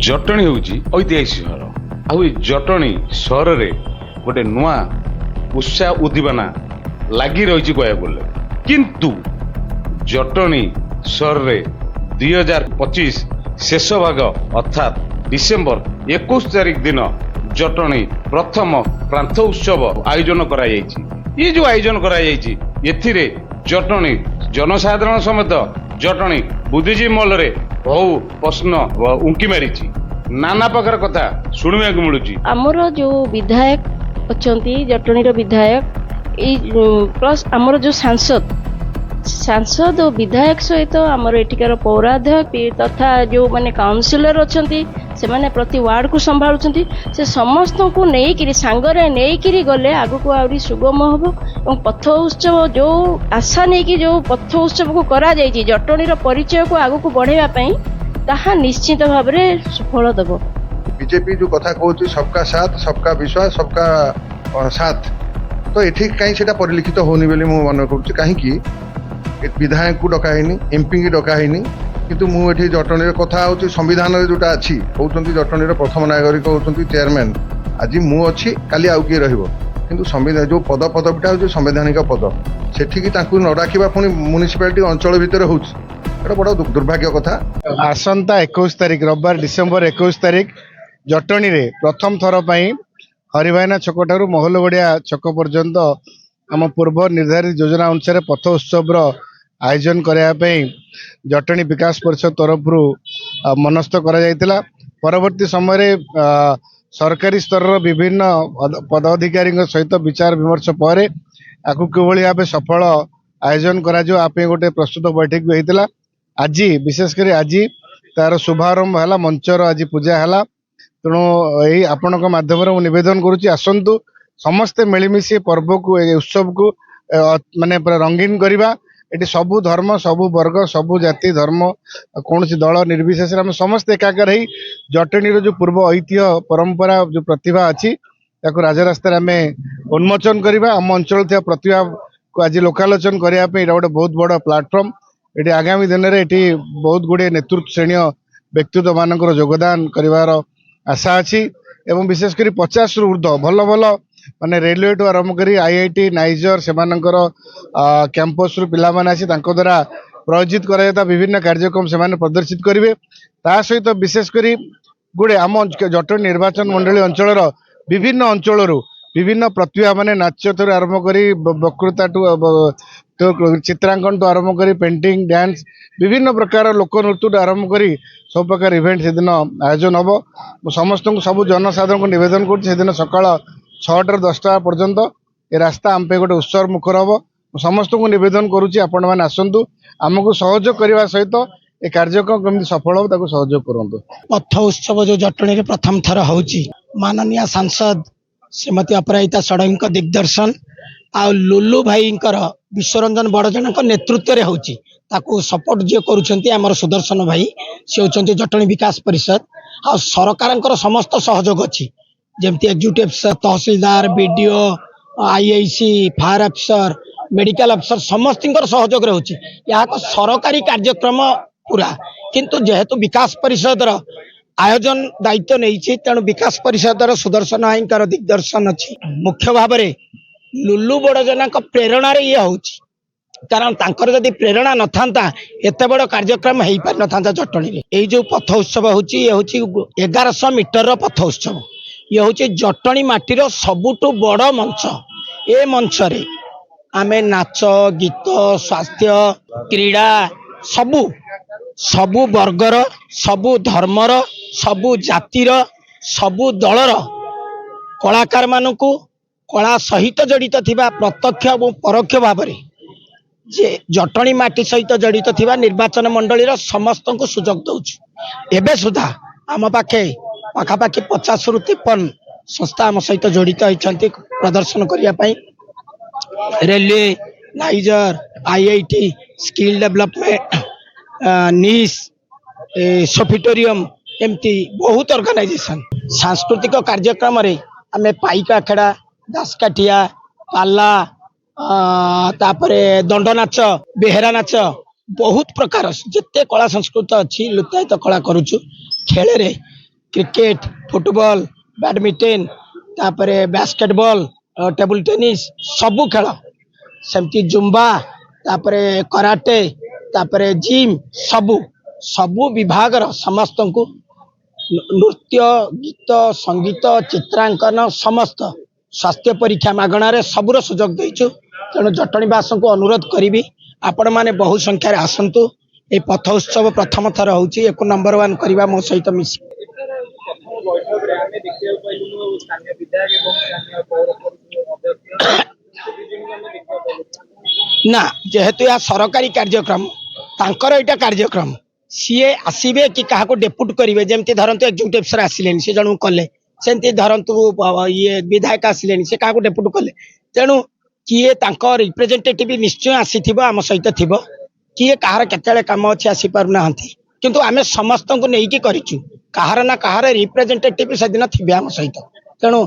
जटणी हूँ ऐतिहासिक सहर आउ जटणी सहर में गोटे नुआ उत्साह उद्दीपना लगी रही कहले किंतु जटणी सहर में 2025 शेष भाग अर्थात डिसेम्बर 21 तारिख दिन जटणी प्रथम प्रांत उत्सव आयोजन कराई ये जो आयोजन कराई एथिरे जटणी जनसाधारण समेत जटणी बुद्धिजीवी मल बहु प्रश्न उंकी मारी नाना प्रकार कथा शुणा मिलूँ आमर जो विधायक अच्छा जटणी विधायक प्लस आमर जो सांसद और विधायक सहित आमर एଠିକାର पौराध्यक्ष तथा जो माने काउंसिलर अच्छा से माने प्रति वार्ड को संभालुଛନ୍ତି से समस्त को नहीं सांगरे नहीं गले आगु को आउरी सुगम हम और पथ उत्सव जो आशा नहीं कि जो पथ उत्सव को करा जायछि जटणीर परिचय को आगु को बढ़ाइबा पई ताहा निश्चित भाव में सफल देव। बीजेपी जो कथा कहती सबका साथ सबका विश्वास सबका साथ तो ये कहीं से परिलिखित होनी बोली मु मन करुँच कहीं विधायक को डकाहीनी एमपी की डकाहीनी किंतु मुझे जटणी कथा हूँ संविधान जोटा अच्छी कहते जटणी प्रथम नागरिक होती चेयरमैन आज मु अच्छी काली आउ किए रु संविधान जो पदवीटा हूँ संवैधानिक पद सेठिकी न डाकिबा पुणी म्युनिसिपालिटी अंचल भितर हूँ बड़ दुर्भाग्य कथा। आसंता 21 तारिख रविवार डिसेम्बर 21 तारिख जटणी रे प्रथम थर पर हरिभाइना छक ठारू महलगड़िया छक पर्यंत आम पूर्व निर्धारित योजना अनुसार पथ उत्सव आयोजन करने जटणी विकास परिषद तरफ मनस्थ करा परवर्ती समय सरकारी स्तर विभिन्न पदाधिकारी सहित विचार विमर्श पर आपको किभली भाव सफल आयोजन करा गोटे प्रस्तुत बैठक भी होता आज विशेषकर आज तार शुभारंभ है मंचर आज पूजा है तेणु यही आपण मध्यम निवेदन करुच्ची आसतु समस्ते मिलमिशि पर्व को उत्सव को माने रंगीन करवा ये सबू धर्म सबू वर्ग सबू जाति धर्म कौन दल निर्विशेष आम समस्त एकाकार ही जटणी जो पूर्व ऐतिह्य परंपरा जो प्रतिभा अच्छी राजरास्तार आम उन्मोचन करवा आम अंचल प्रतिभा को आज लोकालोचन करने गोटे बहुत बड़ प्लाटफर्म ये आगामी दिन में ये बहुत गुड़े नेतृत्व श्रेणी व्यक्तित्व मान योगदान कर आशा अच्छी एवं विशेषकर 50 रु ऊर्ध्व भल भल माने रेलवे टू आरंभ कर आईआईटी नाइजर से कैंपस रु पिला माने आसी तांको द्वारा प्रयोजित करा विभिन्न कार्यक्रम से प्रदर्शित करेंगे सहित विशेषकर गुड़े आम जटणी निर्वाचन मंडली अंचल विभिन्न अंचल विभिन्न प्रतिभा माने नाच ठू आरंभ कर वक्तृता तो चित्रांकन तो आरंभ कर पेंटिंग डांस विभिन्न प्रकार लोकनृत्य आरंभ कर सब प्रकार इवेंट से दिन आयोजन हम समस्त को सब जनसाधारण को निवेदन कर सकाल 6 ରୁ 10ଟା पर्यंत ये रास्ता आम पे गोटे उत्सव मुखर हम समस्त को निवेदन करुच्ची आपण मैंने आसतु आमको सहयोग करने सहित ये कार्यक्रम केमती सफल हो ताको सहयोग करूँ। पथ उत्सव जो जटणी रे प्रथम थर होची माननीय सांसद श्रीमती अपराजिता षडंगी दिग्दर्शन आ लुलु भाई विश्वरंजन बड़जना नेतृत्व रे होची ताको सपोर्ट जे करूछंती हमर सुदर्शन भाई से होचंती जटणी विकास परिषद आ सरकार समस्त सहयोग अच्छी जमती एग्जीक्यूटिव तहसीलदार बीडीओ आईआईसी फायर अफसर मेडिकल अफसर समस्त सहयोग रही सरकारी कार्यक्रम पूरा किंतु जेहेतु विकास परिषद आयोजन दायित्व नहीं तेणु विकास परिषद सुदर्शन भाई दिग्दर्शन अच्छी मुख्य भाव में लुलु बड़जना प्रेरणा ये हूँ कारण तांकर जदि प्रेरणा न था एत बड़ कार्यक्रम हो पार न था जटणी ये जो पथ उत्सव हूँ 1100 मीटर पथ उत्सव ये हूँ जटणी माटीर सबुठु बड़ मंच ए मंच रे आमे नाच गीत स्वास्थ्य क्रीड़ा सबू सबू वर्गर सबू धर्मर सबू जातिर सबू दलर कलाकार मानकु कला सहित जड़ित थिबा प्रत्यक्ष और परोक्ष भाव में जे जटणी माटी सहित जड़ित थिबा निर्वाचन मंडलीर समस्त को सुजोग दउछु एबे सुधा आम पाखे पाखापाखि 50 ରୁ 53 संस्था आम सहित जड़ित होती प्रदर्शन करने railway niger IIT skill development निस सोफिटोरियम एमती बहुत ऑर्गेनाइजेशन सांस्कृतिक कार्यक्रम रे आमे पाइका खेड़ा दासकाठिया पाला तापरे दंड नाच बेहेरा नाच बहुत प्रकार जिते कला संस्कृत अच्छी लुत्तायित कला करुचु खेल रे क्रिकेट फुटबॉल बैडमिंटन तापर बास्केटबॉल टेबल टेनिस सबू खेल सेमती जुम्बा तापर कराटे तापर जिम सबू सबू विभाग समस्त को नृत्य गीत संगीत चित्रांकन समस्त स्वास्थ्य परीक्षा मागणार सबूर सुजोग देचु। तेणु जटणीवास को अनुरोध करी आपण मैंने बहु संख्यार आसतु। ये पथ उत्सव प्रथम थर हूँ एक नंबर 1 करवा मो सहित मिस ना जेहेतु यह सरकारी कार्यक्रम तांकर एटा कार्यक्रम सीए आसबे कि क्या डेपुट करेंगे जमी धरतु एक्जिक्यूटिव सर आसिले सी जन कले सेमती धरतु ये विधायक आसिले से क्या डेपुट कले तेणु किए रिप्रेजेंटेटिव निश्चय आसी आम सहित थी किए कहार केत कम अच्छे आसीपारना किंतु आम समस्त को लेकिन करूँ कहार ना कहार रिप्रेजेंटेटिव से दिन थे आम सहित। तेणु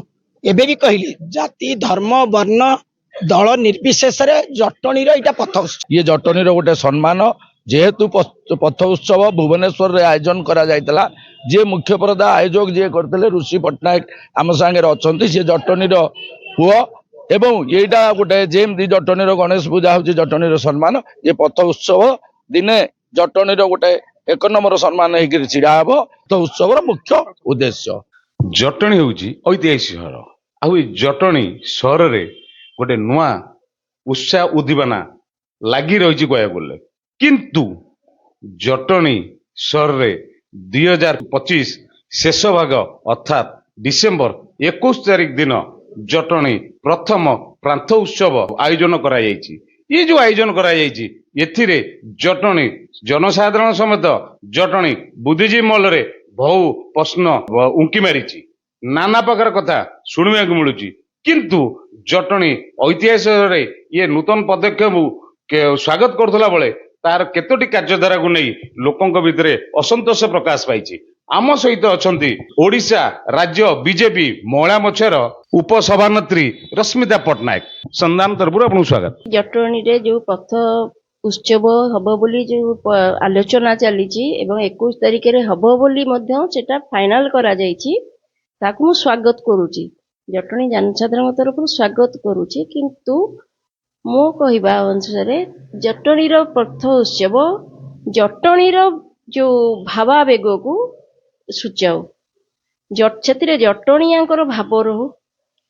एबे भी कहली जाति धर्म वर्ण दल निर्विशेष जटणी पथ उत्सव ये जटनी गोटे सम्मान जेहेतु पथ उत्सव भुवनेश्वर रे आयोजन करा जायतला जे मुख्य पर्दा आयोजक जे करते ऋषि पट्टनायक आम सांगे अच्छा सी जटनी पुओ एवं येटा गोटे जेमती जटनी गणेश पूजा हूँ जटनी सम्मान ये पथ उत्सव दिने जटनी गोटे एक नंबर सम्मान होकर छिड़ा हे पथ उत्सव मुख्य उद्देश्य। जटणी हूँ ऐतिहासिक सहर आउ जटणी सहर रे गोटे नुआ उत्साह उद्दीपना लगी रही कह किंतु जटणी सहर रे 2025 शेष भाग अर्थात डिसेम्बर 21 तारिख दिन जटणी प्रथम प्रांत उत्सव आयोजन करा जायछि। ये जो आयोजन करा जायछि एथिरे जटणी जनसाधारण समेत जटणी बुद्धिजीवी मल रे बहु प्रश्न उंकी मारिछि नाना प्रकार कथा शुणा मिलूची किंतु जटणी ऐतिहासिक रे ये नूतन पदक्षेप स्वागत करथला बेले तार केतोटी कार्यधारा को नहीं लोकों भितर असंतोष प्रकाश पाई। आम सहित अच्छा ओडिशा राज्य बीजेपी महिला मोर्चार उपसभानेत्री रश्मिता पट्टनायक संधान तरफ आपको स्वागत। जटणी रे जो पथ उत्सव हब बोली जो आलोचना चली 21 तारिख रे हब बोली मध्य सेटा फाइनल करा जायछि ताकू मु स्वागत करूची जटणी जनसाधारण तरफ स्वागत करूची किंतु मो कहवा अनुसार जटणीर पथ उत्सव जटणीर जो भावावेग को सूचाओ से जटणीयांकर भाव रहू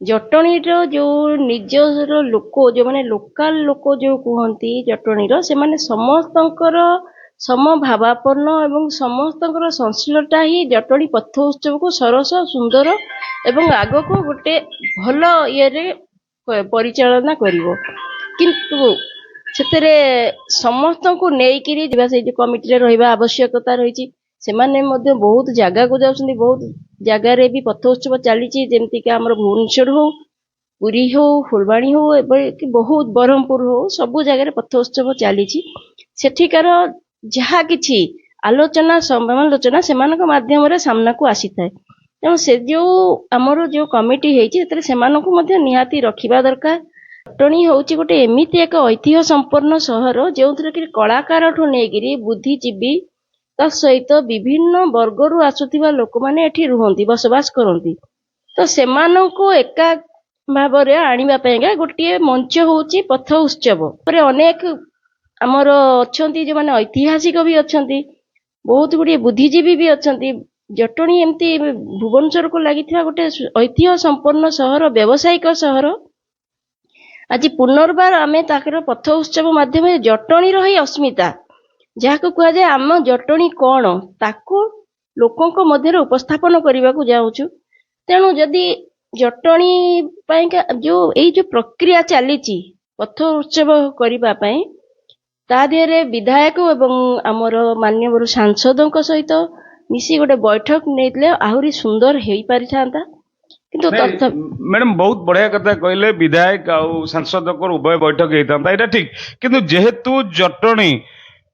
जटणीर जो निजर लोक जो माने लोकल लोक जो कहती जटणीर से माने समस्तंकर समभावापन्न एवं समस्तंकर संश्लीलता ही जटणी पथ उत्सव को सरस सुंदर एवं आग को गोटे भल ये परिचालना करिवो किंतु सेतरे समस्त को नेइकिरी दिबा से कमिटी रे रहिबा आवश्यकता रही सेमाने मध्य बहुत जगह को जाउछन्ती बहुत जगह रे भी पथ उत्सव चली जेमती कि हमर भुवनेश्वर हो पुरी हो फुलबाणी हो कि बहुत ब्रह्मपुर हो सबु जगह पथ उत्सव चली सेठिकार जहा किछि आलोचना समालोचना सेमानक माध्यम रे सामना को आसी थाए तेणु से जो आमर जो कमिटी होती सेमानक मध्य निहाती रखिबा दरकार। जटणी हूँ गोटे एमती एक ऐतिह्य संपन्न सहर जो कि कलाकार ठू नहीं बुद्धिजीवी ता सहित विभिन्न वर्गर आसुथिबा लोक माने एठी रुहंती बसवास करती तो सेमानंको एका भाव रे आनिबा पयगा गोटे मंच होची पथ उत्सव पर अनेक आमर अछंती जो माने ऐतिहासिक भी अछंती बहुत गुडी बुद्धिजीवी भी अछंती जटणी एमती भुवनेश्वर को लागिथिबा गोटे ऐतिह्य संपन्न सहर व्यावसायिक सहर आज पुनर्बार आमे ताकर पथ उत्सव माध्यम जटणीर ही अस्मिता जहाँ को कह जाए आम जटणी कौन ताको लोकों मध्य उपस्थापन करने को जाऊँ तेणु जदि जटणी जो यही जो प्रक्रिया चली पथ उत्सव करने ता देहरे विधायक एवं आमर माननीय सांसदों सहित मिसी गोटे बैठक नहीं आहरी सुंदर हो पारि था किंतु मैडम बहुत बढ़िया कथा कहले विधायक आउ सांसद उभय बैठक होता है ठीक किंतु जेहेतु जटणी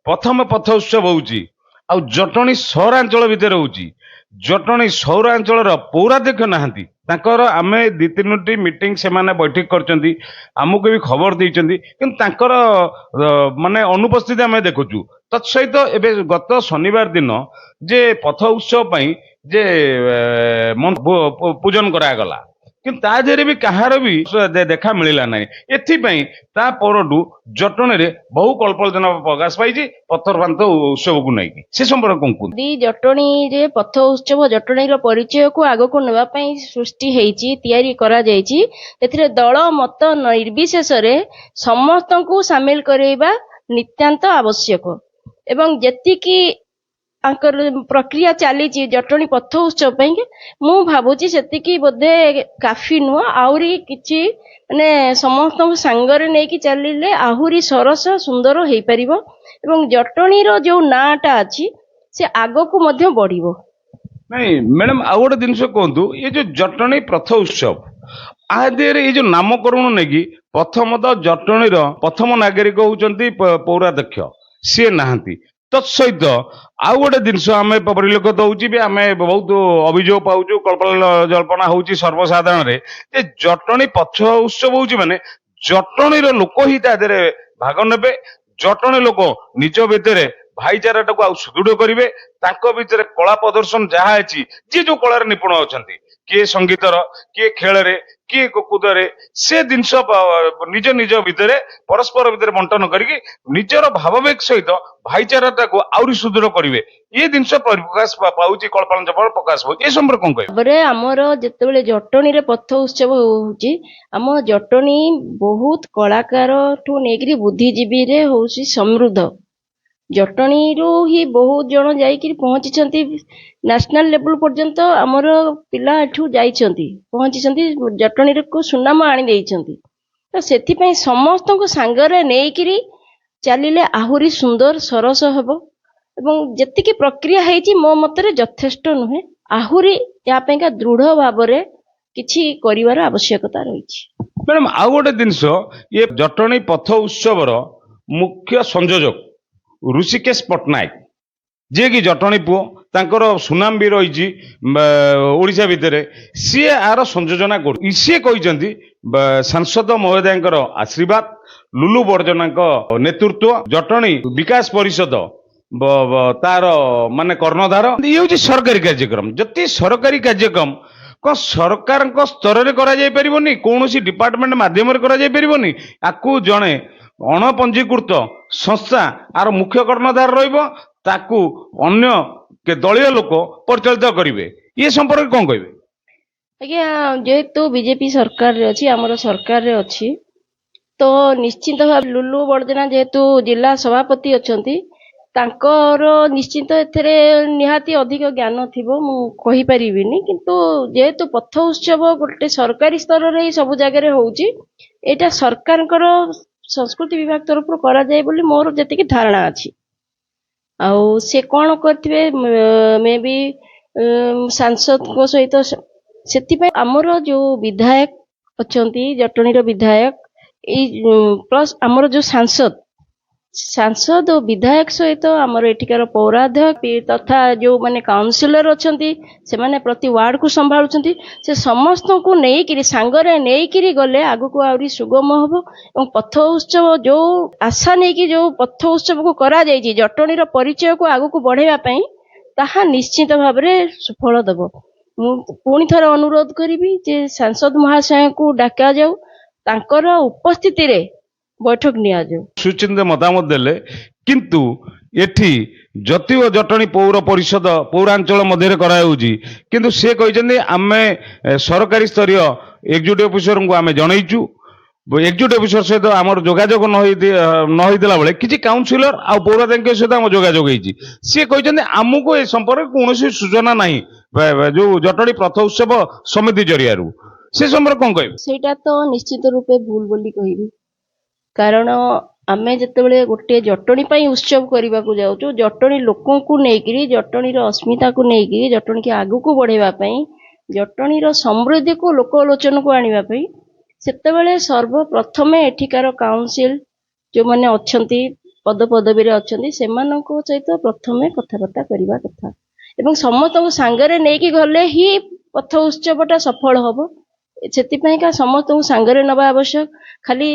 प्रथम पथ उत्सव होउची आउ जटणी सहरांचल भितर होउची जटणी सहरांचल पौराध्यक्ष नहांती तांकर आमे 2-3टी मीटिंग से माने बैठक करचंती आमको भी खबर देइचंती किंतु तांकर माने अनुपस्थिति आमे देखुचु तत्सहित एबे गत शनिवार दिन जे पथ उत्सव पई ଯେ ପୂଜନ କରାଗଲା କିନ୍ତୁ ତା ଦେହରେ ବି କାହାର ବି ଦେଖା ମିଳିଲା ନାହିଁ। ଏଥିପାଇଁ ତା ପରଠୁ ଜଟଣୀରେ ବହୁ କଳ୍ପନା ପ୍ରକାଶ ପାଇଛି ପଥର ପ୍ରାନ୍ତ ଉତ୍ସବକୁ ନେଇକି। ସେ ସମ୍ପର୍କରେ କଣ କୁହନ୍ତୁ? ଜଟଣୀରେ ପଥ ଉତ୍ସବ ଜଟଣୀର ପରିଚୟକୁ ଆଗକୁ ନେବା ପାଇଁ ସୃଷ୍ଟି ହେଇଛି, ତିଆରି କରାଯାଇଛି। ଏଥିରେ ଦଳ ମତ ନିର୍ବିଶେଷରେ ସମସ୍ତଙ୍କୁ ସାମିଲ କରାଇବା ନିତାନ୍ତ ଆବଶ୍ୟକ ଏବଂ ଯେତିକି ତାଙ୍କର ପ୍ରକ୍ରିୟା ଚାଲିଛି ଜଟଣୀ ପଥ ଉତ୍ସବ ପାଇଁ ମୁଁ ଭାବୁଛି ସେତିକି ବୋଧେ କାଫି ନୁହଁ, ଆହୁରି କିଛି ମାନେ ସମସ୍ତଙ୍କୁ ସାଙ୍ଗରେ ନେଇକି ଚାଲିଲେ ଆହୁରି ସରସ ସୁନ୍ଦର ହେଇପାରିବ ଏବଂ ଜଟଣୀର ଯୋଉ ନାଁଟା ଅଛି ସେ ଆଗକୁ ମଧ୍ୟ ବଢିବ। ନାଇଁ ମ୍ୟାଡାମ, ଆଉ ଗୋଟେ ଜିନିଷ କୁହନ୍ତୁ, ଏ ଯୋଉ ଜଟଣୀ ପଥ ଉତ୍ସବ ଆ ଦେହରେ ଏଇ ଯୋଉ ନାମକରଣ ନେଇକି ପ୍ରଥମତଃ ଜଟଣୀର ପ୍ରଥମ ନାଗରିକ ହଉଛନ୍ତି ପୌରାଧ୍ୟକ୍ଷ, ସିଏ ନାହାନ୍ତି। ତତ୍ସହିତ ଆଉ ଗୋଟେ ଜିନିଷ ଆମେ ପରିଲକ୍ଷିତ ହଉଛି ବି, ଆମେ ବହୁତ ଅଭିଯୋଗ ପାଉଛୁ, କଳ୍ପନା ଜଳ୍ପନା ହଉଛି ସର୍ବସାଧାରଣରେ ଯେ ଜଟଣୀ ପଥ ଉତ୍ସବ ହଉଛି ମାନେ ଜଟଣୀର ଲୋକ ହିଁ ତା ଦେହରେ ଭାଗ ନେବେ। ଜଟଣୀ ଲୋକ ନିଜ ଭିତରେ ଭାଇଚାରାଟାକୁ ଆଉ ସୁଦୃଢ କରିବେ। ତାଙ୍କ ଭିତରେ କଳା ପ୍ରଦର୍ଶନ ଯାହା ଅଛି, ଯିଏ ଯୋଉ କଳାରେ ନିପୁଣ ଅଛନ୍ତି, କିଏ ସଙ୍ଗୀତର, କିଏ ଖେଳରେ, କିଏ କୁକୁଦରେ, ସେ ଜିନିଷ ନିଜ ନିଜ ଭିତରେ ପରସ୍ପର ଭିତରେ ବଣ୍ଟନ କରିକି ନିଜର ଭାବବେଗ ସହିତ ଭାଇଚାରାଟାକୁ ଆହୁରି ସୁଦୃଢ କରିବେ। ଏ ଜିନିଷ ପ୍ରକାଶ ପାଉଛି, କଳ୍ପନା ଜଳ୍ପନା ପ୍ରକାଶ ପାଉଛି। ଏ ସମ୍ପର୍କରେ କଣ କହିବେ? ତାପରେ ଆମର ଯେତେବେଳେ ଜଟଣୀରେ ପଥ ଉତ୍ସବ ହଉଛି, ଆମ ଜଟଣୀ ବହୁତ କଳାକାରଠୁ ନେଇକରି ବୁଦ୍ଧିଜୀବୀରେ ହଉଛି ସମୃଦ୍ଧ। ଜଟଣୀରୁ ହିଁ ବହୁତ ଜଣ ଯାଇକିରି ପହଞ୍ଚିଛନ୍ତି ନ୍ୟାସନାଲ ଲେବୁଲ ପର୍ଯ୍ୟନ୍ତ। ଆମର ପିଲା ଏଠୁ ଯାଇଛନ୍ତି, ପହଞ୍ଚିଛନ୍ତି, ଜଟଣୀକୁ ସୁନାମ ଆଣି ଦେଇଛନ୍ତି। ତ ସେଥିପାଇଁ ସମସ୍ତଙ୍କୁ ସାଙ୍ଗରେ ନେଇକିରି ଚାଲିଲେ ଆହୁରି ସୁନ୍ଦର ସରସ ହେବ ଏବଂ ଯେତିକି ପ୍ରକ୍ରିୟା ହେଇଛି ମୋ ମତରେ ଯଥେଷ୍ଟ ନୁହେଁ, ଆହୁରି ୟା ପାଇଁକା ଦୃଢ ଭାବରେ କିଛି କରିବାର ଆବଶ୍ୟକତା ରହିଛି। ମ୍ୟାଡାମ, ଆଉ ଗୋଟେ ଜିନିଷ, ଇଏ ଜଟଣୀ ପଥ ଉତ୍ସବର ମୁଖ୍ୟ ସଂଯୋଜକ ଋଷିକେଶ ପଟ୍ଟନାୟକ, ଯିଏକି ଜଟଣୀ ପୁଅ, ତାଙ୍କର ସୁନାମ ବି ରହିଛି ଓଡ଼ିଶା ଭିତରେ। ସିଏ ଆର ସଂଯୋଜନା କରୁ। ସିଏ କହିଛନ୍ତି ସାଂସଦ ମହୋଦୟଙ୍କର ଆଶୀର୍ବାଦ, ଲୁଲୁ ବର୍ଜନାଙ୍କ ନେତୃତ୍ୱ, ଜଟଣୀ ବିକାଶ ପରିଷଦ ତାର ମାନେ କର୍ଣ୍ଣଧାର। ଇଏ ହଉଛି ସରକାରୀ କାର୍ଯ୍ୟକ୍ରମ। ଯଦି ସରକାରୀ କାର୍ଯ୍ୟକ୍ରମ କଣ ସରକାରଙ୍କ ସ୍ତରରେ କରାଯାଇ ପାରିବନି, କୌଣସି ଡିପାର୍ଟମେଣ୍ଟ ମାଧ୍ୟମରେ କରାଯାଇ ପାରିବନି? ଆକୁ ଜଣେ ଅଣପଞ୍ଜୀକୃତ ସଂସ୍ଥା ଆର ମୁଖ୍ୟ କର୍ଣ୍ଣଧାର ରହିବ, ତାକୁ ଅନ୍ୟ ଦଳୀୟ ଲୋକ ପରିଚାଳିତ କରିବେ। ଏ ସମ୍ପର୍କରେ କଣ କହିବେ? ଆଜ୍ଞା, ଯେହେତୁ ବିଜେପି ସରକାରରେ ଅଛି, ଆମର ସରକାରରେ ଅଛି, ତ ନିଶ୍ଚିନ୍ତ ଭାବେ ଲୁଲୁ ବର୍ଜନା ଯେହେତୁ ଜିଲ୍ଲା ସଭାପତି ଅଛନ୍ତି, ତାଙ୍କର ନିଶ୍ଚିନ୍ତ ଏଥିରେ ନିହାତି ଅଧିକ ଜ୍ଞାନ ଥିବ, ମୁଁ କହିପାରିବିନି। କିନ୍ତୁ ଯେହେତୁ ପଥ ଉତ୍ସବ ଗୋଟେ ସରକାରୀ ସ୍ତରରେ ହିଁ ସବୁ ଜାଗାରେ ହଉଛି, ଏଇଟା ସରକାରଙ୍କର ସଂସ୍କୃତି ବିଭାଗ ତରଫରୁ କରାଯାଏ ବୋଲି ମୋର ଯେତିକି ଧାରଣା ଅଛି। ଆଉ ସେ କଣ କରିଥିବେ, ମେ ବି ସାଂସଦଙ୍କ ସହିତ, ସେଥିପାଇଁ ଆମର ଯୋଉ ବିଧାୟକ ଅଛନ୍ତି, ଜଟଣୀର ବିଧାୟକ, ଏଇ ପ୍ଲସ୍ ଆମର ଯୋଉ ସାଂସଦ ଓ ବିଧାୟକ ସହିତ ଆମର ଏଠିକାର ପୌରାଧ୍ୟକ୍ଷ ତଥା ଯୋଉମାନେ କାଉନସିଲର ଅଛନ୍ତି, ସେମାନେ ପ୍ରତି ୱାର୍ଡକୁ ସମ୍ଭାଳୁଛନ୍ତି, ସେ ସମସ୍ତଙ୍କୁ ନେଇକିରି ସାଙ୍ଗରେ ନେଇକିରି ଗଲେ ଆଗକୁ ଆହୁରି ସୁଗମ ହବ ଏବଂ ପଥ ଉତ୍ସବ ଯୋଉ ଆଶା ନେଇକି ଯୋଉ ପଥ ଉତ୍ସବକୁ କରାଯାଇଛି ଜଟଣୀର ପରିଚୟକୁ ଆଗକୁ ବଢେଇବା ପାଇଁ, ତାହା ନିଶ୍ଚିତ ଭାବରେ ସୁଫଳ ଦେବ। ମୁଁ ପୁଣି ଥରେ ଅନୁରୋଧ କରିବି ଯେ ସାଂସଦ ମହାଶୟଙ୍କୁ ଡାକାଯାଉ, ତାଙ୍କର ଉପସ୍ଥିତିରେ ବୈଠକ ନିଆଯାଉ। ସୁଚିନ୍ତିତ ମତାମତ ଦେଲେ। କିନ୍ତୁ ଏଠି ଯଦିଓ ଜଟଣୀ ପୌର ପରିଷଦ ପୌରାଞ୍ଚଳ ମଧ୍ୟରେ କରାଯାଉଛି, କିନ୍ତୁ ସେ କହିଛନ୍ତି ଆମେ ସରକାରୀ ସ୍ତରୀୟ ଏକ୍ଜିକ୍ୟୁଟିଭ ଅଫିସରଙ୍କୁ ଆମେ ଜଣେଇଛୁ। ଏକ୍ଜିକ୍ୟୁଟିଭ ଅଫିସର ସହିତ ଆମର ଯୋଗାଯୋଗ ନ ହେଇଥିଲା ବେଳେ କିଛି କାଉନସିଲର ଆଉ ପୌରାଧ୍ୟକ୍ଷ ସହିତ ଆମ ଯୋଗାଯୋଗ ହେଇଛି। ସିଏ କହିଛନ୍ତି ଆମକୁ ଏ ସମ୍ପର୍କରେ କୌଣସି ସୂଚନା ନାହିଁ ଯୋଉ ଜଟଣୀ ପଥ ଉତ୍ସବ ସମିତି ଜରିଆରୁ। ସେ ସମ୍ପର୍କରେ କଣ କହିବେ? ସେଇଟା ତ ନିଶ୍ଚିତ ରୂପେ ଭୁଲ ବୋଲି କହିବି, କାରଣ ଆମେ ଯେତେବେଳେ ଗୋଟେ ଜଟଣୀ ପାଇଁ ଉତ୍ସବ କରିବାକୁ ଯାଉଛୁ, ଜଟଣୀ ଲୋକଙ୍କୁ ନେଇକିରି, ଜଟଣୀର ଅସ୍ମିତାକୁ ନେଇକିରି, ଜଟଣୀକି ଆଗକୁ ବଢେଇବା ପାଇଁ, ଜଟଣୀର ସମୃଦ୍ଧିକୁ ଲୋକଲୋଚନକୁ ଆଣିବା ପାଇଁ, ସେତେବେଳେ ସର୍ବପ୍ରଥମେ ଏଠିକାର କାଉନସିଲ ଯୋଉମାନେ ଅଛନ୍ତି, ପଦପଦବୀରେ ଅଛନ୍ତି, ସେମାନଙ୍କ ସହିତ ପ୍ରଥମେ କଥାବାର୍ତ୍ତା କରିବା କଥା ଏବଂ ସମସ୍ତଙ୍କୁ ସାଙ୍ଗରେ ନେଇକି ଗଲେ ହିଁ ପଥ ଉତ୍ସବଟା ସଫଳ ହବ। ସେଥିପାଇଁକା ସମସ୍ତଙ୍କୁ ସାଙ୍ଗରେ ନେବା ଆବଶ୍ୟକ। ଖାଲି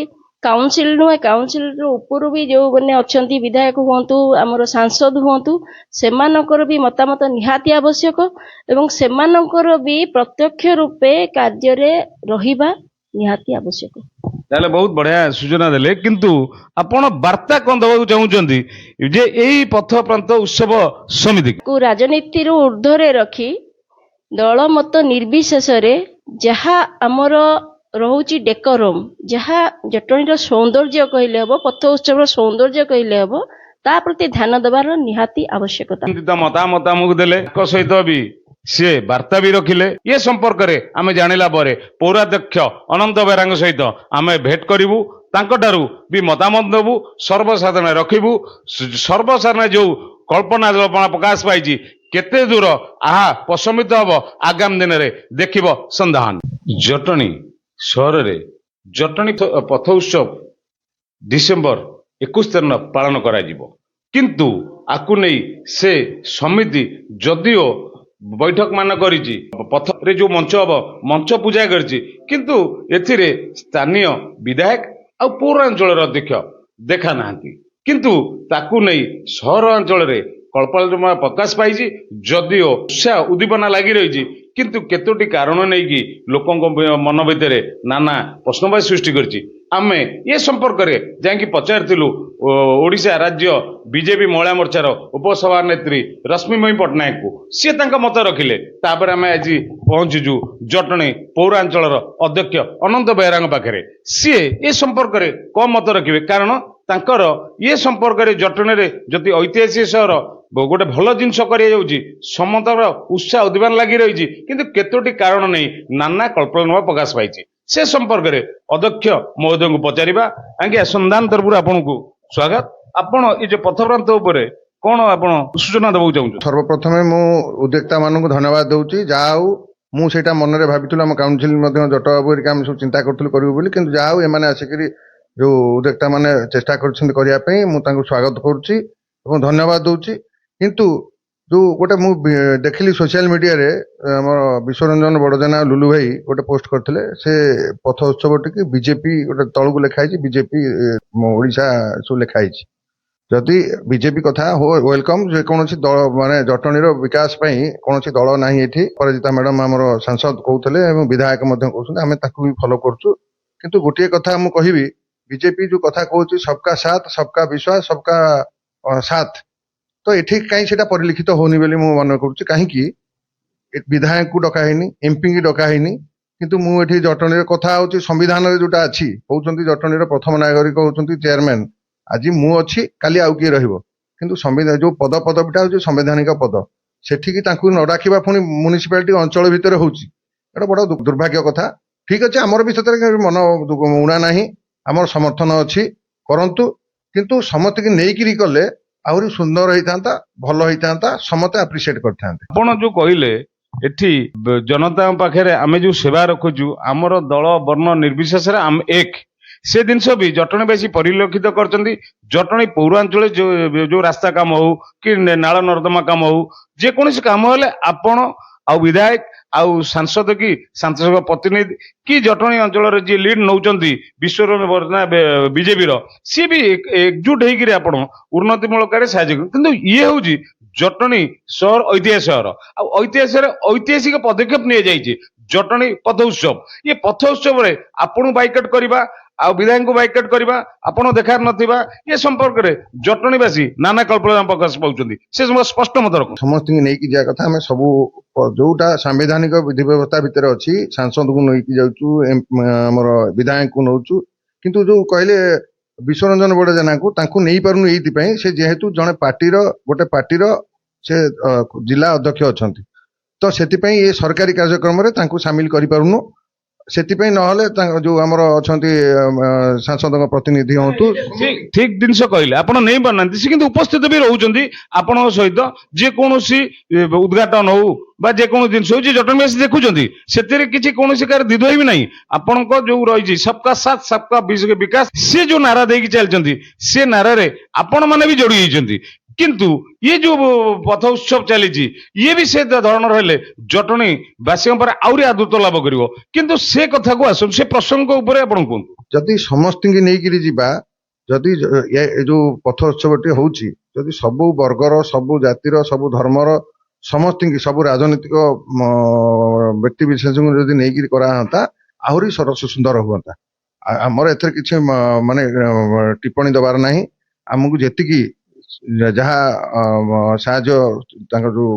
କାଉନସିଲ ନୁହେଁ, କାଉନସିଲର ଉପରୁ ବି ଯେଉଁମାନେ ଅଛନ୍ତି ବିଧାୟକ ହୁଅନ୍ତୁ, ଆମର ସାଂସଦ ହୁଅନ୍ତୁ, ସେମାନଙ୍କର ବି ମତାମତ ନିହାତି ଆବଶ୍ୟକ ଏବଂ ସେମାନଙ୍କର ବି ପ୍ରତ୍ୟକ୍ଷ ରୂପେ କାର୍ଯ୍ୟରେ ରହିବା ନିହାତି ଆବଶ୍ୟକ। ତାହେଲେ ବହୁତ ବଢିଆ ସୂଚନା ଦେଲେ, କିନ୍ତୁ ଆପଣ ବାର୍ତ୍ତା କଣ ଦେବାକୁ ଚାହୁଁଛନ୍ତି ଯେ ଏଇ ପଥ ପ୍ରାନ୍ତ ଉତ୍ସବ ସମିତି କୁ ରାଜନୀତିରୁ ଉର୍ଦ୍ଧ୍ୱରେ ରଖି ଦଳ ମତ ନିର୍ବିଶେଷରେ ଯାହା ଆମର ରହୁଛି ଡେକୋରମ୍, ଯାହା ଜଟଣୀର ସୌନ୍ଦର୍ଯ୍ୟ କହିଲେ ହେବ, ପଥ ଉତ୍ସବର ସୌନ୍ଦର୍ଯ୍ୟ କହିଲେ ହେବ, ତା ପ୍ରତି ଧ୍ୟାନ ଦେବାର ନିହାତି ଆବଶ୍ୟକତା। ମତାମତ ଆମକୁ ଦେଲେ, ତାଙ୍କ ସହିତ ବି ସିଏ ବାର୍ତ୍ତା ବି ରଖିଲେ। ଏ ସମ୍ପର୍କରେ ଆମେ ଜାଣିଲା ପରେ ପୌରାଧ୍ୟକ୍ଷ ଅନନ୍ତ ବେହେରାଙ୍କ ସହିତ ଆମେ ଭେଟ କରିବୁ, ତାଙ୍କଠାରୁ ବି ମତାମତ ନେବୁ, ସର୍ବସାଧାରଣ ରଖିବୁ। ସର୍ବସାଧାରଣ ଯୋଉ କଳ୍ପନା ଜଳ୍ପନା ପ୍ରକାଶ ପାଇଛି କେତେ ଦୂର ଆହା ପ୍ରଶମିତ ହବ ଆଗାମୀ ଦିନରେ ଦେଖିବ ସନ୍ଧାନ। ଜଟଣୀ ସହରରେ ଜଟଣୀ ପଥ ଉତ୍ସବ ଡିସେମ୍ବର 21 ତାରିଖ ପାଳନ କରାଯିବ, କିନ୍ତୁ ଆକୁ ନେଇ ସେ ସମିତି ଯଦିଓ ବୈଠକ ମାନ କରିଛି, ପଥରେ ଯୋଉ ମଞ୍ଚ ହବ ମଞ୍ଚ ପୂଜା କରିଛି, କିନ୍ତୁ ଏଥିରେ ସ୍ଥାନୀୟ ବିଧାୟକ ଆଉ ପୌରାଞ୍ଚଳର ଅଧ୍ୟକ୍ଷ ଦେଖା ନାହାନ୍ତି। କିନ୍ତୁ ତାକୁ ନେଇ ସହରାଞ୍ଚଳରେ କଳ୍ପନା ପ୍ରକାଶ ପାଇଛି, ଯଦିଓ ଉତ୍ସାହ ଉଦ୍ଦୀପନା ଲାଗି ରହିଛି, କିନ୍ତୁ କେତୋଟି କାରଣ ନେଇକି ଲୋକଙ୍କ ମନ ଭିତରେ ନାନା ପ୍ରଶ୍ନବାଚୀ ସୃଷ୍ଟି କରିଛି। ଆମେ ଏ ସମ୍ପର୍କରେ ଯାଇକି ପଚାରିଥିଲୁ ଓଡ଼ିଶା ରାଜ୍ୟ ବିଜେପି ମହିଳା ମୋର୍ଚ୍ଚାର ଉପସଭାନେତ୍ରୀ ରଶ୍ମିମୟୀ ପଟ୍ଟନାୟକଙ୍କୁ, ସିଏ ତାଙ୍କ ମତ ରଖିଲେ। ତାପରେ ଆମେ ଆଜି ପହଞ୍ଚିଛୁ ଜଟଣୀ ପୌରାଞ୍ଚଳର ଅଧ୍ୟକ୍ଷ ଅନନ୍ତ ବେହେରାଙ୍କ ପାଖରେ। ସିଏ ଏ ସମ୍ପର୍କରେ କଣ ମତ ରଖିବେ, କାରଣ ତାଙ୍କର ଏ ସମ୍ପର୍କରେ ଜଟଣୀରେ ଯଦି ଐତିହାସିକ ସହର ଗୋଟେ ଭଲ ଜିନିଷ କରାଯାଉଛି, ସମସ୍ତର ଉତ୍ସାହ ଉଦ୍ଦୀପନା ଲାଗି ରହିଛି, କିନ୍ତୁ କେତୋଟି କାରଣ ନେଇ ନାନା କଳ୍ପନା ପ୍ରକାଶ ପାଇଛି। ସେ ସମ୍ପର୍କରେ ଅଧ୍ୟକ୍ଷ ମହୋଦୟଙ୍କୁ ପଚାରିବା। ଆଜ୍ଞା, ସନ୍ଧାନ ତରଫରୁ ଆପଣଙ୍କୁ ସ୍ୱାଗତ। ଆପଣ ଏଇ ଯୋଉ ପଥପ୍ରାନ୍ତ ଉପରେ କଣ ଆପଣ ସୂଚନା ଦେବାକୁ ଚାହୁଁଛନ୍ତି? ସର୍ବପ୍ରଥମେ ମୁଁ ଉଦ୍ୟୋକ୍ତା ମାନଙ୍କୁ ଧନ୍ୟବାଦ ଦଉଛି। ଯାହା ହଉ ମୁଁ ସେଇଟା ମନରେ ଭାବିଥିଲି, ଆମ କାଉନସିଲ ମଧ୍ୟ ଜଟବାବୁ ହେରିକା ଆମେ ସବୁ ଚିନ୍ତା କରୁଥିଲୁ କରିବୁ ବୋଲି, କିନ୍ତୁ ଯାହା ହଉ ଏମାନେ ଆସିକିରି ଯୋଉ ଉଦ୍ୟୋକ୍ତା ମାନେ ଚେଷ୍ଟା କରିଛନ୍ତି କରିବା ପାଇଁ, ମୁଁ ତାଙ୍କୁ ସ୍ୱାଗତ କରୁଛି ଏବଂ ଧନ୍ୟବାଦ ଦଉଛି। କିନ୍ତୁ ଯୋଉ ଗୋଟେ ମୁଁ ଦେଖିଲି ସୋସିଆଲ ମିଡିଆରେ ଆମର ବିଶ୍ୱରଞ୍ଜନ ବଡ଼ଜେନା ଲୁଲୁ ଭାଇ ଗୋଟେ ପୋଷ୍ଟ କରିଥିଲେ, ସେ ପଥ ଉତ୍ସବଟିକି ବିଜେପି ଗୋଟେ ତଳକୁ ଲେଖା ହେଇଛି, ବିଜେପି ଓଡ଼ିଶା ସବୁ ଲେଖା ହେଇଛି। ଯଦି ବିଜେପି କଥା ୱେଲକମ୍, ଯେକୌଣସି ଦଳ ମାନେ ଜଟଣୀର ବିକାଶ ପାଇଁ କୌଣସି ଦଳ ନାହିଁ ଏଠି। ଅପରାଜିତା ମ୍ୟାଡାମ ଆମର ସାଂସଦ କହୁଥିଲେ ଏବଂ ବିଧାୟକ ମଧ୍ୟ କହୁଛନ୍ତି, ଆମେ ତାକୁ ବି ଫଲୋ କରୁଛୁ। କିନ୍ତୁ ଗୋଟିଏ କଥା ମୁଁ କହିବି, ବିଜେପି ଯୋଉ କଥା କହୁଛି ସବକା ସାଥ ସବକା ବିଶ୍ୱାସ ସବକା ସାଥ, ତ ଏଠି କାହିଁ ସେଟା ପରିଲକ୍ଷିତ ହଉନି ବୋଲି ମୁଁ ମନେ କରୁଛି। କାହିଁକି ବିଧାୟକଙ୍କୁ ଡକା ହେଇନି, ଏମ୍ପିଙ୍କୁ ଡକା ହେଇନି, କିନ୍ତୁ ମୁଁ ଏଠି ଜଟଣୀର କଥା ହଉଛି ସମ୍ବିଧାନରେ ଯୋଉଟା ଅଛି, କହୁଛନ୍ତି ଜଟଣୀର ପ୍ରଥମ ନାଗରିକ ହଉଛନ୍ତି ଚେୟାରମ୍ୟାନ। ଆଜି ମୁଁ ଅଛି, କାଲି ଆଉ କିଏ ରହିବ, କିନ୍ତୁ ସମ୍ବିଧାନ ଯୋଉ ପଦବିଟା ହଉଛି ସାମ୍ବିଧାନିକ ପଦ, ସେଠିକି ତାଙ୍କୁ ନ ଡାକିବା ପୁଣି ମ୍ୟୁନିସିପାଲିଟି ଅଞ୍ଚଳ ଭିତରେ ହଉଛି, ଏଟା ବଡ ଦୁର୍ଭାଗ୍ୟ କଥା। ଠିକ ଅଛି, ଆମର ବି ସେଥିରେ ମନ ଉଣା ନାହିଁ, ଆମର ସମର୍ଥନ ଅଛି, କରନ୍ତୁ, କିନ୍ତୁ ସମସ୍ତଙ୍କୁ ନେଇକିରି କଲେ ଆହୁରି ସୁନ୍ଦର ହେଇଥାନ୍ତା, ଭଲ ହେଇଥାନ୍ତା, ସମସ୍ତେ ଆପ୍ରିସିଏଟ କରିଥାନ୍ତେ। ଆପଣ ଯୋଉ କହିଲେ ଏଠି ଜନତାଙ୍କ ପାଖରେ ଆମେ ଯୋଉ ସେବା ରଖୁଛୁ, ଆମର ଦଳ ବର୍ଣ୍ଣ ନିର୍ବିଶେଷରେ ଆମେ ଏକ, ସେ ଜିନିଷ ବି ଜଟଣୀବାସୀ ପରିଲକ୍ଷିତ କରିଛନ୍ତି। ଜଟଣୀ ପୌରାଞ୍ଚଳରେ ଯୋଉ ରାସ୍ତା କାମ ହଉ କି ନାଳ ନର୍ଦ୍ଦମା କାମ ହଉ, ଯେକୌଣସି କାମ ହେଲେ ଆପଣ ଆଉ ବିଧାୟକ ଆଉ ସାଂସଦ କି ସାଂସଦ ପ୍ରତିନିଧି କି ଜଟଣୀ ଅଞ୍ଚଳରେ ଯିଏ ଲିଡ୍ ନଉଛନ୍ତି ବିଶ୍ୱରଞ୍ଜନ ବିଜେପିର, ସିଏ ବି ଏକଜୁଟ ହେଇକିରି ଆପଣ ଉନ୍ନତିମୂଳକ କାର୍ଯ୍ୟରେ ସାହାଯ୍ୟ କରନ୍ତି। କିନ୍ତୁ ଇଏ ହଉଛି ଜଟଣୀ ସହର ଐତିହାସିକ ସହର, ଆଉ ଐତିହାସିକ ପଦକ୍ଷେପ ନିଆଯାଇଛି ଜଟଣୀ ପଥ ଉତ୍ସବ। ଇଏ ପଥ ଉତ୍ସବରେ ଆପଣଙ୍କୁ ବାଇକଟ୍ କରିବା ଆଉ ବିଧାୟକଙ୍କୁ ବାଇକଟ୍ କରିବା, ଆପଣ ଦେଖାର ନଥିବା, ଏ ସମ୍ପର୍କରେ ଜଟଣୀବାସୀ ନାନା କଳ୍ପନା ପ୍ରକାଶ ପାଉଛନ୍ତି। ସେ ସ୍ପଷ୍ଟ ମତ ରଖନ୍ତୁ। ସମସ୍ତଙ୍କୁ ନେଇକି ଯିବା କଥା, ଆମେ ସବୁ ଯୋଉଟା ସାମ୍ବିଧାନିକ ବିଧି ବ୍ୟବସ୍ଥା ଭିତରେ ଅଛି, ସାଂସଦକୁ ନେଇକି ଯାଉଛୁ, ଆମର ବିଧାୟକଙ୍କୁ ନଉଛୁ, କିନ୍ତୁ ଯୋଉ କହିଲେ ବିଶ୍ୱରଞ୍ଜନ ବଡ଼ଜେନାଙ୍କୁ, ତାଙ୍କୁ ନେଇପାରୁନୁ ଏଇଥିପାଇଁ, ସେ ଯେହେତୁ ଜଣେ ଗୋଟେ ପାର୍ଟିର ସେ ଜିଲ୍ଲା ଅଧ୍ୟକ୍ଷ ଅଛନ୍ତି, ତ ସେଥିପାଇଁ ଏ ସରକାରୀ କାର୍ଯ୍ୟକ୍ରମରେ ତାଙ୍କୁ ସାମିଲ କରିପାରୁନୁ। ସେଥିପାଇଁ ନହେଲେ ଯୋଉ ଆମର ଅଛନ୍ତି ସାଂସଦଙ୍କ ପ୍ରତିନିଧି ହୁଅନ୍ତୁ, ଠିକ ଜିନିଷ କହିଲେ, ଆପଣ ନେଇ ପାରୁନାହାନ୍ତି, ସେ କିନ୍ତୁ ଉପସ୍ଥିତ ବି ରହୁଛନ୍ତି ଆପଣଙ୍କ ସହିତ। ଯେକୌଣସି ଉଦ୍ଘାଟନ ହଉ ବା ଯେକୌଣସି ଜିନିଷ ହଉଛି ଜଟଣୀବାସୀ ଦେଖୁଛନ୍ତି, ସେଥିରେ କିଛି କୌଣସି କାହାର ଦ୍ୱିଧା ବି ନାହିଁ। ଆପଣଙ୍କ ଯୋଉ ରହିଛି ସବକା ସାଥ ସବକା ବିକାଶ, ସେ ଯୋଉ ନାରା ଦେଇକି ଚାଲିଛନ୍ତି, ସେ ନାରାରେ ଆପଣ ମାନେ ବି ଯୋଡି ହେଇଛନ୍ତି। କିନ୍ତୁ ଇଏ ଯୋଉ ପଥ ଉତ୍ସବ ଚାଲିଛି, ଇଏ ବି ସେ ଧରଣର ହେଲେ ଜଟଣୀ ବାସୀଙ୍କ ପରେ ଆହୁରି ଆଦୃତ ଲାଭ କରିବ। କିନ୍ତୁ ସେ କଥାକୁ ଆସନ୍ତୁ, ସେ ପ୍ରସଙ୍ଗ ଉପରେ ଆପଣ କୁହନ୍ତୁ। ଯଦି ସମସ୍ତଙ୍କୁ ନେଇକିରି ଯିବା, ଯଦି ଏ ଯୋଉ ପଥ ଉତ୍ସବଟି ହଉଛି, ଯଦି ସବୁ ବର୍ଗର, ସବୁ ଜାତିର, ସବୁ ଧର୍ମର, ସମସ୍ତଙ୍କୁ, ସବୁ ରାଜନୈତିକ ବ୍ୟକ୍ତି ବିଶେଷଙ୍କୁ ଯଦି ନେଇକିରି କରାହନ୍ତା ଆହୁରି ସରସ ସୁନ୍ଦର ହୁଅନ୍ତା। ଆମର ଏଥିରେ କିଛି ମାନେ ଟିପ୍ପଣୀ ଦେବାର ନାହିଁ। ଆମକୁ ଯେତିକି ଯାହା ସାହାଯ୍ୟ ତାଙ୍କର ଯୋଉ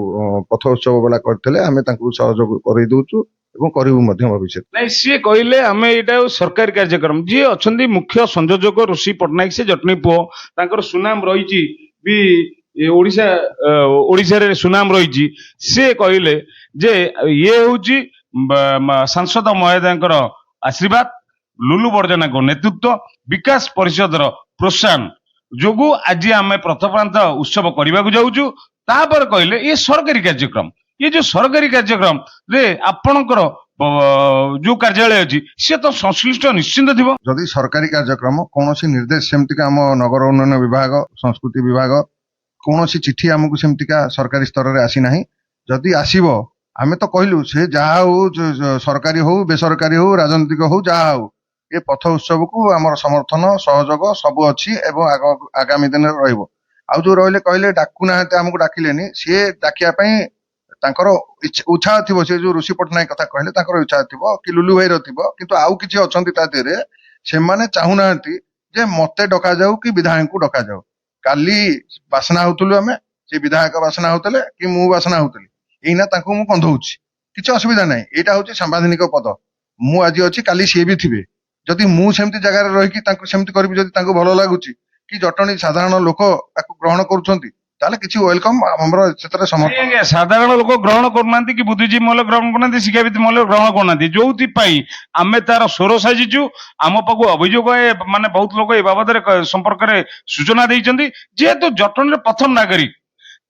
ପଥ ଉତ୍ସବ ବାଲା କରିଥିଲେ ଆମେ ତାଙ୍କୁ ସହଯୋଗ କରେଇ ଦଉଛୁ ଏବଂ କରିବୁ ମଧ୍ୟ ଭବିଷ୍ୟତ। ନାଇଁ ସିଏ କହିଲେ ଆମେ ଏଇଟା ସରକାରୀ କାର୍ଯ୍ୟକ୍ରମ, ଯିଏ ଅଛନ୍ତି ମୁଖ୍ୟ ସଂଯୋଜକ ଋଷି ପଟ୍ଟନାୟକ, ସେ ଜଟଣୀ ପୁଅ, ତାଙ୍କର ସୁନାମ ରହିଛି ବି ଓଡ଼ିଶାରେ ସୁନାମ ରହିଛି। ସିଏ କହିଲେ ଯେ ଇଏ ହଉଛି ସାଂସଦ ମହୋଦୟଙ୍କର ଆଶୀର୍ବାଦ, ଲୁଲୁ ବଡ଼ଜେନାଙ୍କ ନେତୃତ୍ୱ, ବିକାଶ ପରିଷଦର ପ୍ରୋତ୍ସାହନ ଯୋଗୁ ଆଜି ଆମେ ପ୍ରଥମାନ୍ତ ଉତ୍ସବ କରିବାକୁ ଯାଉଛୁ। ତାପରେ କହିଲେ ଇଏ ସରକାରୀ କାର୍ଯ୍ୟକ୍ରମ, ଇଏ ଯୋଉ ସରକାରୀ କାର୍ଯ୍ୟକ୍ରମ ରେ ଆପଣଙ୍କର ଯୋଉ କାର୍ଯ୍ୟାଳୟ ଅଛି ସିଏ ତ ସଂଶ୍ଳିଷ୍ଟ ନିଶ୍ଚିନ୍ତ ଥିବ। ଯଦି ସରକାରୀ କାର୍ଯ୍ୟକ୍ରମ କୌଣସି ନିର୍ଦ୍ଦେଶ ସେମିତିକା ଆମ ନଗର ଉନ୍ନୟନ ବିଭାଗ, ସଂସ୍କୃତି ବିଭାଗ କୌଣସି ଚିଠି ଆମକୁ ସେମିତିକା ସରକାରୀ ସ୍ତରରେ ଆସିନାହିଁ। ଯଦି ଆସିବ ଆମେ ତ କହିଲୁ ସେ ଯାହା ହଉ, ସରକାରୀ ହଉ, ବେସରକାରୀ ହଉ, ରାଜନୈତିକ ହଉ, ଯାହା ହଉ, ଏ ପଥ ଉତ୍ସବକୁ ଆମର ସମର୍ଥନ ସହଯୋଗ ସବୁ ଅଛି ଏବଂ ଆଗାମୀ ଦିନରେ ରହିବ। ଆଉ ଯୋଉ ରହିଲେ କହିଲେ ଡାକୁନାହାନ୍ତି, ଆମକୁ ଡାକିଲେନି, ସିଏ ଡାକିବା ପାଇଁ ତାଙ୍କର ଉତ୍ସାହ ଥିବ। ସେ ଯୋଉ ଋଷି ପଟ୍ଟନାୟକ କଥା କହିଲେ ତାଙ୍କର ଉତ୍ସାହ ଥିବ କି ଲୁଲୁ ଭାଇର ଥିବ, କିନ୍ତୁ ଆଉ କିଛି ଅଛନ୍ତି ତା ଦେହରେ ସେମାନେ ଚାହୁଁନାହାନ୍ତି ଯେ ମତେ ଡକାଯାଉ କି ବିଧାୟକଙ୍କୁ ଡକାଯାଉ। କାଲି ବାସନା ହଉଥିଲୁ ଆମେ, ସେ ବିଧାୟକ ବାସନା ହଉଥିଲେ କି ମୁଁ ବାସନା ହଉଥିଲି, ଏଇନା ତାଙ୍କୁ ମୁଁ କନ୍ଧଉଛି, କିଛି ଅସୁବିଧା ନାହିଁ। ଏଇଟା ହଉଛି ସାମ୍ବାଦିକ ପଦ। ମୁଁ ଆଜି ଅଛି, କାଲି ସିଏ ବି ଥିବେ। ଯଦି ମୁଁ ସେମିତି ଜାଗାରେ ରହିକି ତାଙ୍କୁ ସେମିତି କରିବି, ଯଦି ତାଙ୍କୁ ଭଲ ଲାଗୁଛି କି ଜଟଣୀ ସାଧାରଣ ଲୋକ ତାକୁ ଗ୍ରହଣ କରୁଛନ୍ତି, ତାହେଲେ କିଛି ୱେଲକମ, ଆମର ସେଥିରେ ସମର୍ଥନ। ଆଜ୍ଞା, ସାଧାରଣ ଲୋକ ଗ୍ରହଣ କରୁନାହାନ୍ତି କି ବୁଦ୍ଧିଜୀବୀ ମହଲ ଗ୍ରହଣ କରୁନାହାନ୍ତି, ଶିକ୍ଷାବିତ ମହଲ ଗ୍ରହଣ କରୁନାହାନ୍ତି, ଯୋଉଥିପାଇଁ ଆମେ ତାର ସ୍ୱର ସାଜିଛୁ। ଆମ ପାଖକୁ ଅଭିଯୋଗ ମାନେ ବହୁତ ଲୋକ ଏ ବାବଦରେ ସମ୍ପର୍କରେ ସୂଚନା ଦେଇଛନ୍ତି। ଯେହେତୁ ଜଟଣୀର ପ୍ରଥମ ନାଗରିକ,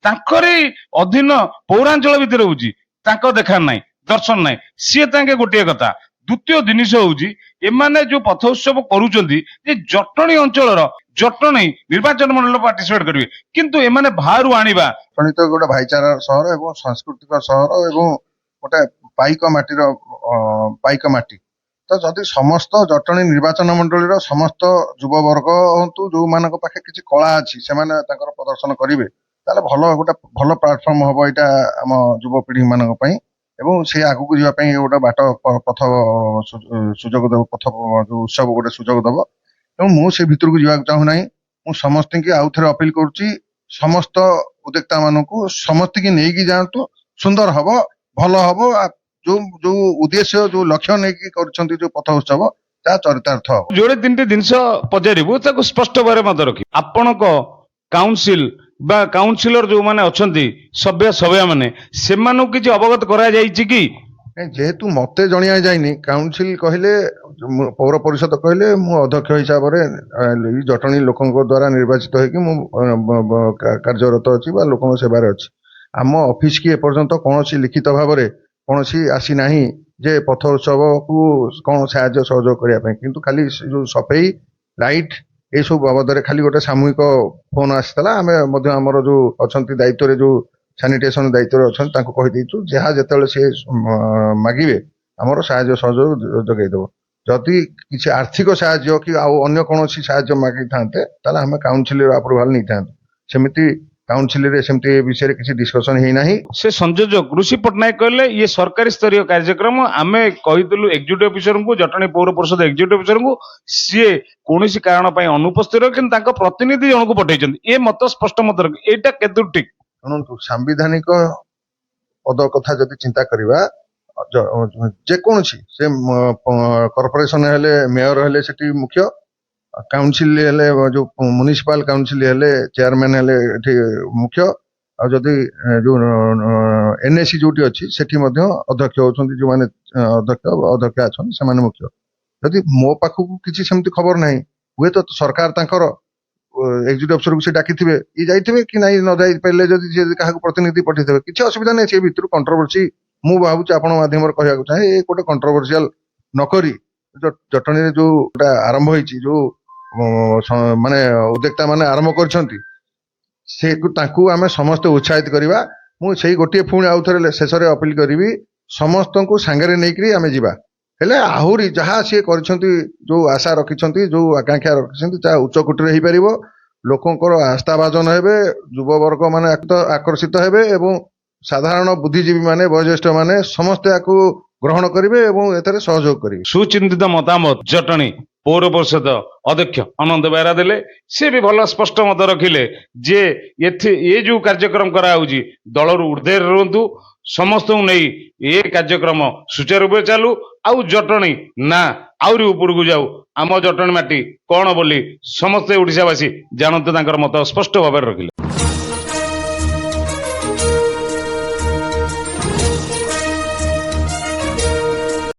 ତାଙ୍କରି ଅଧୀନ ପୌରାଞ୍ଚଳ ଭିତରେ ହଉଛି, ତାଙ୍କ ଦେଖା ନାହିଁ, ଦର୍ଶନ ନାହିଁ, ସିଏ ତାଙ୍କେ ଗୋଟିଏ କଥା। ଦ୍ୱିତୀୟ ଜିନିଷ ହଉଛି ଏମାନେ ଯୋଉ ପଥ ଉତ୍ସବ କରୁଛନ୍ତି ଯେ ଜଟଣୀ ଅଞ୍ଚଳର, ଜଟଣୀ ନିର୍ବାଚନ ମଣ୍ଡଳ ପାର୍ଟିସିପେଟ କରିବେ, କିନ୍ତୁ ଏମାନେ ବାହାରୁ ଆଣିବା। ଜଟଣୀ ତ ଗୋଟେ ଭାଇଚାରା ସହର ଏବଂ ସାଂସ୍କୃତିକ ସହର ଏବଂ ଗୋଟେ ପାଇକ ମାଟିର ପାଇକ ମାଟି। ତ ଯଦି ସମସ୍ତ ଜଟଣୀ ନିର୍ବାଚନ ମଣ୍ଡଳୀର ସମସ୍ତ ଯୁବବର୍ଗ ହୁଅନ୍ତୁ, ଯୋଉମାନଙ୍କ ପାଖେ କିଛି କଳା ଅଛି, ସେମାନେ ତାଙ୍କର ପ୍ରଦର୍ଶନ କରିବେ, ତାହେଲେ ଗୋଟେ ଭଲ ପ୍ଲାଟଫର୍ମ ହବ ଏଇଟା ଆମ ଯୁବପିଢି ମାନଙ୍କ ପାଇଁ। ଏବଂ ସେ ଆଗକୁ ଯିବା ପାଇଁ ଗୋଟେ ବାଟ ପଥ ସୁଯୋଗ ଦେବ, ପଥ ଯୋଉ ଉତ୍ସବ ଗୋଟେ ସୁଯୋଗ ଦବ। ଏବଂ ମୁଁ ସେ ଭିତରକୁ ଯିବାକୁ ଚାହୁଁନାହିଁ। ମୁଁ ସମସ୍ତଙ୍କୁ ଆଉ ଥରେ ଅପିଲ କରୁଛି, ସମସ୍ତ ଉଦ୍ୟୋକ୍ତା ମାନଙ୍କୁ ସମସ୍ତଙ୍କୁ ନେଇକି ଯାଆନ୍ତୁ, ସୁନ୍ଦର ହବ, ଭଲ ହବ। ଯୋଉ ଉଦ୍ଦେଶ୍ୟ, ଯୋଉ ଲକ୍ଷ୍ୟ ନେଇକି କରୁଛନ୍ତି ଯୋଉ ପଥ ଉତ୍ସବ, ତାହା ଚରିତାର୍ଥ ହବ। ଯୋଡ଼େ ତିନିଟି ଜିନିଷ ପଚାରିବୁ, ତାକୁ ସ୍ପଷ୍ଟ ଭାବରେ ମନେ ରଖିବୁ। ଆପଣଙ୍କ କାଉନସିଲ ବା କାଉନସିଲର ଯୋଉମାନେ ଅଛନ୍ତି, ସଭ୍ୟା ମାନେ, ସେମାନଙ୍କୁ କିଛି ଅବଗତ କରାଯାଇଛି କି? ଯେହେତୁ ମତେ ଜଣିଆ ଯାଇନି, କାଉନସିଲ କହିଲେ, ପୌର ପରିଷଦ କହିଲେ, ମୁଁ ଅଧ୍ୟକ୍ଷ ହିସାବରେ ଜଟଣୀ ଲୋକଙ୍କ ଦ୍ଵାରା ନିର୍ବାଚିତ ହେଇକି ମୁଁ କାର୍ଯ୍ୟରତ ଅଛି ବା ଲୋକଙ୍କ ସେବାରେ ଅଛି। ଆମ ଅଫିସ କି ଏପର୍ଯ୍ୟନ୍ତ କୌଣସି ଲିଖିତ ଭାବରେ କୌଣସି ଆସିନାହିଁ ଯେ ପଥ ଉତ୍ସବକୁ କଣ ସାହାଯ୍ୟ ସହଯୋଗ କରିବା ପାଇଁ। କିନ୍ତୁ ଖାଲି ଯୋଉ ସଫେଇ, ଲାଇଟ୍ ଏଇସବୁ ବାବଦରେ ଖାଲି ଗୋଟେ ସାମୂହିକ ଫୋନ ଆସିଥିଲା। ଆମେ ମଧ୍ୟ ଆମର ଯୋଉ ଅଛନ୍ତି ଦାୟିତ୍ୱରେ, ଯୋଉ ସାନିଟେସନ ଦାୟିତ୍ୱରେ ଅଛନ୍ତି, ତାଙ୍କୁ କହିଦେଇଛୁ ଯାହା ଯେତେବେଳେ ସେ ମାଗିବେ ଆମର ସାହାଯ୍ୟ ସହଯୋଗ ଯୋଗାଇ ଦେବ। ଯଦି କିଛି ଆର୍ଥିକ ସାହାଯ୍ୟ କି ଆଉ ଅନ୍ୟ କୌଣସି ସାହାଯ୍ୟ ମାଗିଥାନ୍ତେ, ତାହେଲେ ଆମେ କାଉନସିଲର ଆପ୍ରୁଭାଲ ନେଇଥାନ୍ତୁ। ସେମିତି କାଉନସିଲରେ ସେମିତି ଏ ବିଷୟରେ କିଛି ଡିସ୍କସନ ହେଇନାହିଁ। ସେ ସଂଯୋଜକ ଋଷି ପଟ୍ଟନାୟକ କହିଲେ ଇଏ ସରକାରୀ ସ୍ତରୀୟ କାର୍ଯ୍ୟକ୍ରମ, ଆମେ କହିଥିଲୁ ଏକ୍ଜିକ୍ୟୁଟିଭ ଅଫିସରଙ୍କୁ, ଜଟଣୀ ପୌର ପରିଷଦ ଏକ୍ଜିକ୍ୟୁଟିଭ ଅଫିସରଙ୍କୁ, ସିଏ କୌଣସି କାରଣ ପାଇଁ ଅନୁପସ୍ଥିତ, କିନ୍ତୁ ତାଙ୍କ ପ୍ରତିନିଧି ଜଣକୁ ପଠେଇଛନ୍ତି। ଏ ମତ ସ୍ପଷ୍ଟ ମତ ରଖି, ଏଇଟା କେତେ ଠିକ? ଶୁଣନ୍ତୁ, ସାମ୍ବିଧାନିକ ପଦ କଥା ଯଦି ଚିନ୍ତା କରିବା, ଯେକୌଣସି ସେ କର୍ପୋରେସନ ହେଲେ, ମେୟର ହେଲେ ସେଠି ମୁଖ୍ୟ, କାଉନସିଲ ହେଲେ, ଯୋଉ ମ୍ୟୁନିସିପାଲ କାଉନସିଲ ହେଲେ ଚେୟାରମ୍ୟାନ ହେଲେ ଏଠି ମୁଖ୍ୟ, ଆଉ ଯଦି ଯୋଉ ଏନ୍ଏସି ଯୋଉଠି ଅଛି ସେଠି ମଧ୍ୟ ଅଧ୍ୟକ୍ଷ ହଉଛନ୍ତି, ଯୋଉମାନେ ଅଧ୍ୟକ୍ଷ ଅଛନ୍ତି ସେମାନେ ମୁଖ୍ୟ। ଯଦି ମୋ ପାଖକୁ କିଛି ସେମିତି ଖବର ନାହିଁ, ହୁଏତ ସରକାର ତାଙ୍କର ଏକ୍ଜିକ୍ୟୁଟିଭ ଅଫିସରକୁ ସେ ଡାକିଥିବେ, ଇଏ ଯାଇଥିବେ କି ନାଇଁ, ନ ଯାଇ ପାରିଲେ ଯଦି କାହାକୁ ପ୍ରତିନିଧି ପଠେଇଥିବେ, କିଛି ଅସୁବିଧା ନାହିଁ। ସେ ଭିତରୁ କଣ୍ଟ୍ରୋଭର୍ସି ମୁଁ ଭାବୁଛି ଆପଣଙ୍କ ମାଧ୍ୟମରେ କହିବାକୁ ଚାହେଁ, ଏ ଗୋଟେ କଣ୍ଟ୍ରୋଭର୍ସିଆଲ ନକରି ଜଟଣୀରେ ଯୋଉ ଆରମ୍ଭ ହେଇଛି, ଯୋଉ ମାନେ ଉଦ୍ୟୋକ୍ତା ମାନେ ଆରମ୍ଭ କରିଛନ୍ତି, ତାଙ୍କୁ ଆମେ ସମସ୍ତେ ଉତ୍ସାହିତ କରିବା। ମୁଁ ସେଇ ଗୋଟିଏ ପୁଣି ଆଉ ଥରେ ଶେଷରେ ଅପିଲ କରିବି, ସମସ୍ତଙ୍କୁ ସାଙ୍ଗରେ ନେଇକରି ଆମେ ଯିବା। ହେଲେ ଆହୁରି ଯାହା ସିଏ କରିଛନ୍ତି, ଯୋଉ ଆଶା ରଖିଛନ୍ତି, ଯୋଉ ଆକାଂକ୍ଷା ରଖିଛନ୍ତି, ତାହା ଉଚ୍ଚ କୋଟିରେ ହେଇପାରିବ। ଲୋକଙ୍କର ଆସ୍ଥାଭାଜନ ହେବେ, ଯୁବବର୍ଗ ମାନେ ଆକର୍ଷିତ ହେବେ ଏବଂ ସାଧାରଣ ବୁଦ୍ଧିଜୀବୀ ମାନେ, ବୟୋଜ୍ୟେଷ୍ଠ ମାନେ ସମସ୍ତେ ୟାକୁ ଗ୍ରହଣ କରିବେ ଏବଂ ଏଥିରେ ସହଯୋଗ କରିବେ। ସୁଚିନ୍ତିତ ମତାମତ ଜଟଣୀ ପୌର ପରିଷଦ ଅଧ୍ୟକ୍ଷ ଅନନ୍ତ ବେହେରା ଦେଲେ। ସେ ବି ଭଲ ସ୍ପଷ୍ଟ ମତ ରଖିଲେ ଯେ ଏ ଯୋଉ କାର୍ଯ୍ୟକ୍ରମ କରାଯାଉଛି ଦଳରୁ ଊର୍ଦ୍ଧ୍ୱରେ ରୁହନ୍ତୁ, ସମସ୍ତଙ୍କୁ ନେଇ ଏ କାର୍ଯ୍ୟକ୍ରମ ସୁଚାରୁ ରୂପେ ଚାଲୁ, ଆଉ ଜଟଣୀ ନା ଆହୁରି ଉପରକୁ ଯାଉ, ଆମ ଜଟଣୀ ମାଟି କଣ ବୋଲି ସମସ୍ତେ ଓଡ଼ିଶାବାସୀ ଜାଣନ୍ତୁ, ତାଙ୍କର ମତ ସ୍ପଷ୍ଟ ଭାବରେ ରଖିଲେ।